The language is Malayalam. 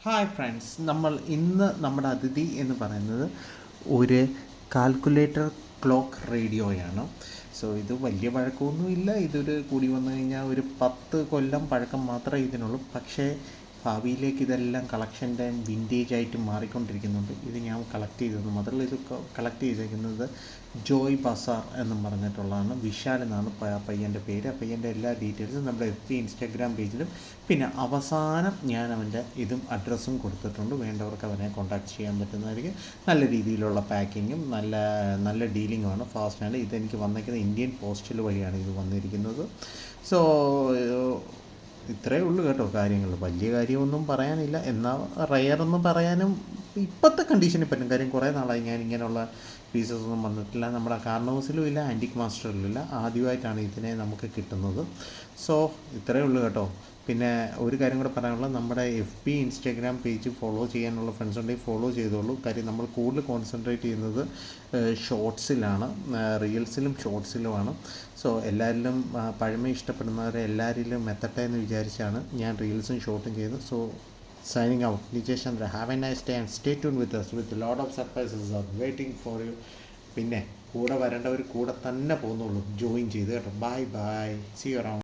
ഹായ് ഫ്രണ്ട്സ്, ഇന്ന് നമ്മുടെ അതിഥി എന്ന് പറയുന്നത് ഒരു കാൽക്കുലേറ്റർ ക്ലോക്ക് റേഡിയോയാണ്. സോ ഇത് വലിയ പഴക്കമൊന്നുമില്ല. ഇതൊരു കൂടി വന്നു കഴിഞ്ഞാൽ ഒരു 10 കൊല്ലം പഴക്കം മാത്രമേ ഇതിനുള്ളൂ. പക്ഷേ ഭാവിയിലേക്ക് ഇതെല്ലാം കളക്ഷൻ്റെ വിൻറ്റേജ് ആയിട്ട് മാറിക്കൊണ്ടിരിക്കുന്നുണ്ട്. ഇത് ഞാൻ കളക്ട് ചെയ്തത് മാത്രമല്ല, ഇത് കളക്ട് ചെയ്തേക്കുന്നത് ജോയ് ബസാർ എന്നും പറഞ്ഞിട്ടുള്ളതാണ്. വിശാൽ എന്നാണ് പയ്യൻ്റെ പേര്. ആ പയ്യൻ്റെ എല്ലാ ഡീറ്റെയിൽസും നമ്മുടെ FB ഇൻസ്റ്റാഗ്രാം പേജിലും പിന്നെ അവസാനം ഞാൻ അവൻ്റെ ഇതും അഡ്രസ്സും കൊടുത്തിട്ടുണ്ട്. വേണ്ടവർക്ക് അവനെ കോൺടാക്ട് ചെയ്യാൻ പറ്റുന്നതായിരിക്കും. നല്ല രീതിയിലുള്ള പാക്കിങ്ങും നല്ല നല്ല ഡീലിങ്ങുമാണ്, ഫാസ്റ്റാണ്. ഇതെനിക്ക് വന്നേക്കുന്നത് ഇന്ത്യൻ പോസ്റ്റൽ വഴിയാണ് ഇത് വന്നിരിക്കുന്നത്. സോ ഇത്രയേ ഉള്ളൂ കേട്ടോ കാര്യങ്ങൾ. വലിയ കാര്യമൊന്നും പറയാനില്ല. എന്നാൽ റെയറൊന്നും പറയാനും ഇപ്പോഴത്തെ കണ്ടീഷനിൽ പറ്റും. കാര്യം കുറേ നാളായി ഞാൻ ഇങ്ങനെയുള്ള പീസസ് ഒന്നും വന്നിട്ടില്ല. നമ്മുടെ കാർണോസിലും ഇല്ല, ആൻറ്റിക് മാസ്റ്ററിലും ഇല്ല. ആദ്യമായിട്ടാണ് ഇതിനെ നമുക്ക് കിട്ടുന്നത്. സോ ഇത്രയേ ഉള്ളൂ കേട്ടോ. പിന്നെ ഒരു കാര്യം കൂടെ പറയാനുള്ളത്, നമ്മുടെ FB ഇൻസ്റ്റാഗ്രാം പേജ് ഫോളോ ചെയ്യാനുള്ള ഫ്രണ്ട്സ് ഉണ്ടെങ്കിൽ ഫോളോ ചെയ്തോളൂ. കാര്യം നമ്മൾ കൂടുതൽ കോൺസെൻട്രേറ്റ് ചെയ്യുന്നത് ഷോർട്സിലാണ്, റീൽസിലും ഷോർട്സിലുമാണ്. സോ എല്ലാവരിലും പഴമ ഇഷ്ടപ്പെടുന്നവരെ എല്ലാവരിലും എത്തട്ടെ എന്ന് വിചാരിച്ചാണ് ഞാൻ റീൽസും ഷോർട്ടും ചെയ്യുന്നത്. So signing out, Nijesh Chandra. Have a nice day and stay tuned with us. With a lot of surprises are waiting for you. പിന്നെ കൂടെ വരേണ്ടവർ കൂടെ തന്നെ പോകുന്നുള്ളൂ, ജോയിൻ ചെയ്ത് കേട്ടോ. Bye bye, see you around.